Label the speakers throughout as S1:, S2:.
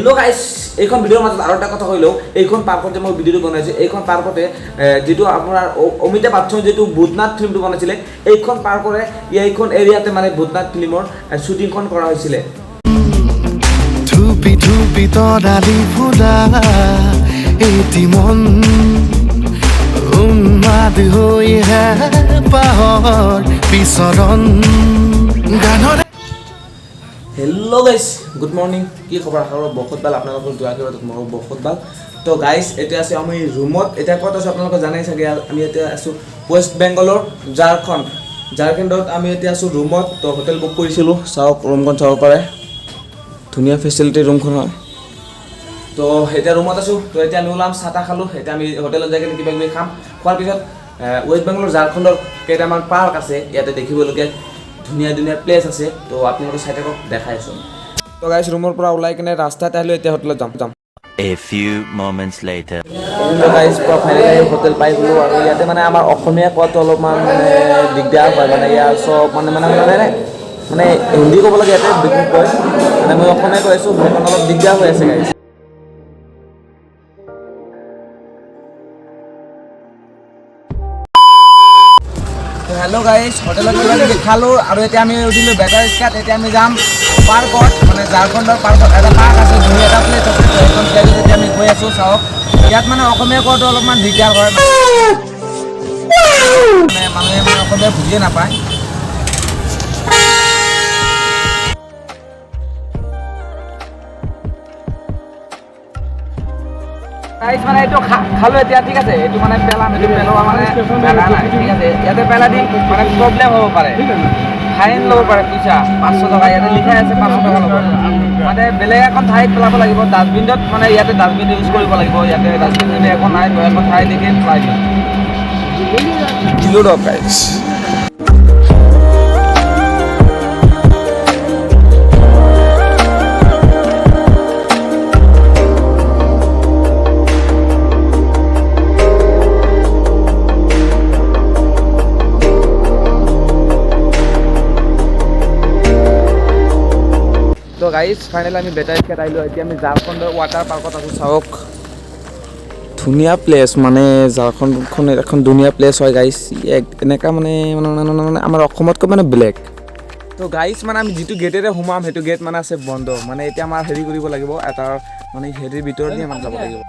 S1: Hello' গাইছ, এইখন ভিডিঅ'ৰ মাজত আৰু এটা কথা কৈ লওঁ। এইখন পাৰ্কত যে মই ভিডিঅ'টো বনাইছোঁ, এইখন পাৰ্কতে যিটো আপোনাৰ অমিতাভ বচ্চন যিটো ভূতনাথ ফিল্মটো বনাইছিলে, এইখন পাৰ্কৰে এইখন এৰিয়াতে মানে ভূতনাথ ফিল্মৰ শ্বুটিংখন কৰা হৈছিলে।
S2: ধুপি ধুপি তৰালি ফুলা এটি মন উন্মাদ হৈহে পাহৰ বিচৰণ গানৰে।
S1: হেল্ল' গাইছ, গুড মৰ্ণিং। কি খবৰ? আশা কৰোঁ বহুত ভাল, আপোনালোকৰ দোৱা আশীৰ্বাদত মোৰো বহুত ভাল। তো গাইছ, এতিয়া আছোঁ আমি ৰুমত। এতিয়া ক'ত আছোঁ আপোনালোকে জানেই চাগে। আমি এতিয়া আছোঁ ৱেষ্ট বেংগলৰ ঝাৰখণ্ডত আমি এতিয়া আছোঁ ৰুমত। তো হোটেল বুক কৰিছিলোঁ, চাওক ৰুমখন চাব পাৰে, ধুনীয়া ফেচিলিটি ৰুমখন হয়। তো এতিয়া ৰুমত আছোঁ। তো এতিয়া আমি ওলাম, চাহ তাহ খালোঁ। এতিয়া আমি হোটেলত যাই কিনে কিবা কিবি খাম। খোৱাৰ পিছত ৱেষ্ট বেংগলৰ ঝাৰখণ্ডৰ কেইটামান পাৰ্ক আছে, ইয়াতে দেখিবলগীয়া ধুনীয়া ধুনীয়া প্লেচ আছে। তো আপোনালোকে চাই থাকক, দেখাই আছোঁ। তো গাইছ, ৰুমৰ পৰা ওলাই কিনে ৰাস্তাত আহিলোঁ, এতিয়া হোটেলত যাম।
S3: A few moments later.
S1: তো গাইছ, পৰা ফাইনেলি হোটেল পাই গ'লোঁ। আৰু ইয়াতে মানে আমাৰ অসমীয়া কোৱাটো অলপমান মানে দিগদাৰ হয়। মানে ইয়াৰ চব মানে হিন্দী ক'ব লাগে ইয়াতে বিশেষকৈ। মানে মই অসমীয়া কৈ আছোঁ, সেইখন অলপ দিগদাৰ হৈ আছে গাইছ। হেল্ল' গাইছ, হোটেলত কিবা কিবি খালোঁ আৰু এতিয়া আমি উঠিলোঁ বেটাৰ স্কাত। এতিয়া আমি যাম পাৰ্কত, মানে ঝাৰখণ্ডৰ পাৰ্কত এটা পাৰ্ক আছে, ধুনীয়া এটা প্লেচ আছে। তো সেইখন প্লেচত এতিয়া আমি গৈ আছোঁ। চাওক, ইয়াত মানে অসমীয়া কোৱাটো অলপমান দিগদাৰ হয়, মানে মানুহে মানে অসমীয়া বুজিয়ে নাপায়। গাইছ, মানে এইটো খালোঁ এতিয়া, ঠিক আছে। এইটো মানে পেলাম, এইটো পেলোৱা মানে জাগা নাই, ঠিক আছে। ইয়াতে পেলাই দিম, মানে প্ৰব্লেম হ'ব পাৰে, ফাইন ল'ব পাৰে পইচা 500 টকা। ইয়াতে লিখাই আছে 500 টকা ল'ব। মানে বেলেগ এখন ঠাইত পেলাব লাগিব, ডাষ্টবিনত। মানে ইয়াতে ডাষ্টবিন ইউজ কৰিব লাগিব। ইয়াতে ডাষ্টবিন যদি একো নাই, তো এখন ঠাই দেখি পেলাই দিম। দিলোঁ দিয়ক গাইছ। তো গাইছ, ফাইনেলি আমি বেটাৰ স্কাত আহিলোঁ। এতিয়া আমি ঝাৰখণ্ডৰ ৱাটাৰ পাৰ্কত আছোঁ। চাওক, ধুনীয়া প্লেচ, মানে ঝাৰখণ্ডখন এখন ধুনীয়া প্লেচ হয় গাইছ। এনেকুৱা মানে আমাৰ অসমতকৈ মানে বেলেগ। তো গাইছ, মানে আমি যিটো গেটেৰে সোমাম, সেইটো গেট মানে আছে বন্ধ। মানে এতিয়া আমাৰ হেৰি কৰিব লাগিব, এটা মানে হেৰিৰ ভিতৰত দি আমাৰ যাব লাগিব।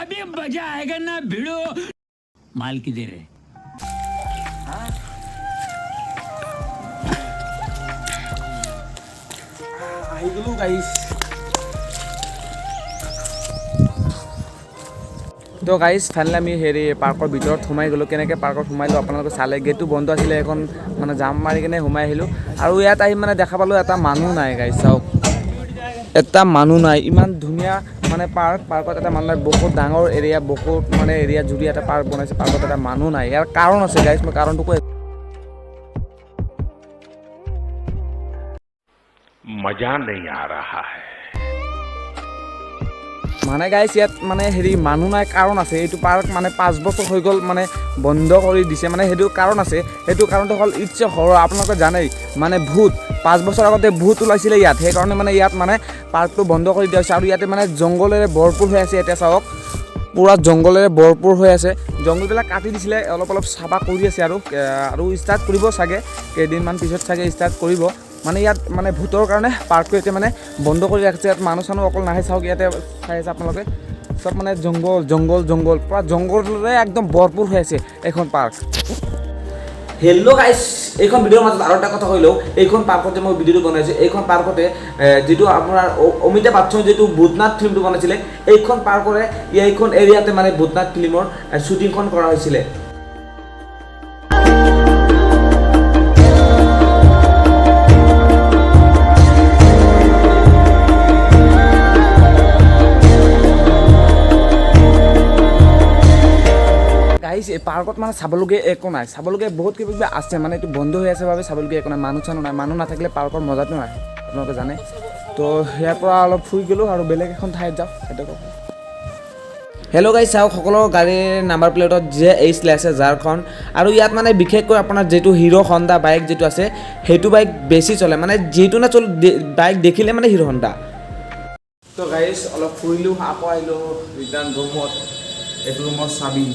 S4: अभी मजा आएगा ना भिड़ो माल की दे रहे
S1: আহি গ'লোঁ গাইছ। তো গাইছ, ফাইনেলি আমি হেৰি পাৰ্কৰ ভিতৰত সোমাই গ'লোঁ। কেনেকৈ পাৰ্কত সোমাইলোঁ আপোনালোকে চালে। গেটটো বন্ধ আছিলে, এখন মানে জাম মাৰি কিনে সোমাই আহিলোঁ। আৰু ইয়াত আহি মানে দেখা পালোঁ এটা মানুহ নাই গাইছ। চাওক, এটা মানুহ নাই। ইমান ধুনীয়া মানে পাৰ্কত এটা মানুহ নাই। বহুত ডাঙৰ এৰিয়া, বহুত মানে এৰিয়া জুৰি এটা পাৰ্ক বনাইছে, পাৰ্কত এটা মানুহ নাই। ইয়াৰ কাৰণ আছে গাইছ, মই কাৰণটো কৈ
S5: मजा नहीं आ रहा है।
S1: মানে গাইছ, ইয়াত মানে হেৰি মানুহ নাই, কাৰণ আছে। এইটো পাৰ্ক মানে 5 বছৰ হৈ গ'ল মানে বন্ধ কৰি দিছে। মানে সেইটো কাৰণ আছে। সেইটো কাৰণটো হ'ল ইটছ এ হৰৰ। আপোনালোকে জানেই, মানে ভূত 5 বছৰ আগতে ভূত ওলাইছিলে ইয়াত। সেইকাৰণে মানে ইয়াত মানে পাৰ্কটো বন্ধ কৰি দিয়া হৈছে। আৰু ইয়াতে মানে জংঘলেৰে ভৰপূৰ হৈ আছে। এতিয়া চাওক, পূৰা জংঘলেৰে ভৰপূৰ হৈ আছে। জংঘলবিলাক কাটি দিছিলে, অলপ অলপ চাফা কৰি আছে। আৰু ষ্টাৰ্ট কৰিব চাগে, কেইদিনমান পিছত চাগে ষ্টাৰ্ট কৰিব। মানে ইয়াত মানে ভূতৰ কাৰণে পাৰ্কটো এতিয়া মানে বন্ধ কৰি ৰাখিছে। ইয়াত মানুহ চানুহ অকল নাহে। চাওক, ইয়াতে চাই আছে আপোনালোকে, চব মানে জংঘল পূৰা জংঘলেৰে একদম ভৰপূৰ হৈ আছে এইখন পাৰ্ক। হেল্ল' গাইছ, এইখন ভিডিঅ'ৰ মাজত আৰু এটা কথা কৈ লওঁ। এইখন পাৰ্কত যে মই ভিডিঅ'টো বনাইছোঁ, এইখন পাৰ্কতে যিটো আপোনাৰ অমিতাভ বচ্চন যিটো ভূতনাথ ফিল্মটো বনাইছিলে, এইখন পাৰ্কৰে এইখন এৰিয়াতে মানে ভূতনাথ ফিল্মৰ শ্বুটিংখন কৰা হৈছিলে। গাইছ, এই পাৰ্কত মানে চাবলগীয়া একো নাই। চাবলগীয়া বহুত কিবা কিবি আছে, মানে এইটো বন্ধ হৈ আছে বাবে চাবলগীয়া একো নাই। মানুহ চানুহ নাই। মানুহ নাথাকিলে পাৰ্কৰ মজাটো নাই, আপোনালোকে জানে। তো ইয়াৰ পৰা অলপ ফুৰি গ'লোঁ আৰু বেলেগ এখন ঠাইত যাওঁ, সেইটো হেল্ল' গাইজ, চাওক সকলো গাড়ীৰ নাম্বাৰ প্লেটত JH আছে যাৰখন, আৰু ইয়াত মানে বিশেষকৈ আপোনাৰ যিটো হিৰো হণ্ডা বাইক যিটো আছে সেইটো বাইক বেছি চলে, মানে যিটো না বাইক দেখিলে মানে হিৰো হণ্ডা। তো গাইজ অলপ ফুৰিলোঁ, আকৌ আহিলোঁ ৰিটাৰ্ণ ৰুমত। এইটো ৰুমৰ চাবি।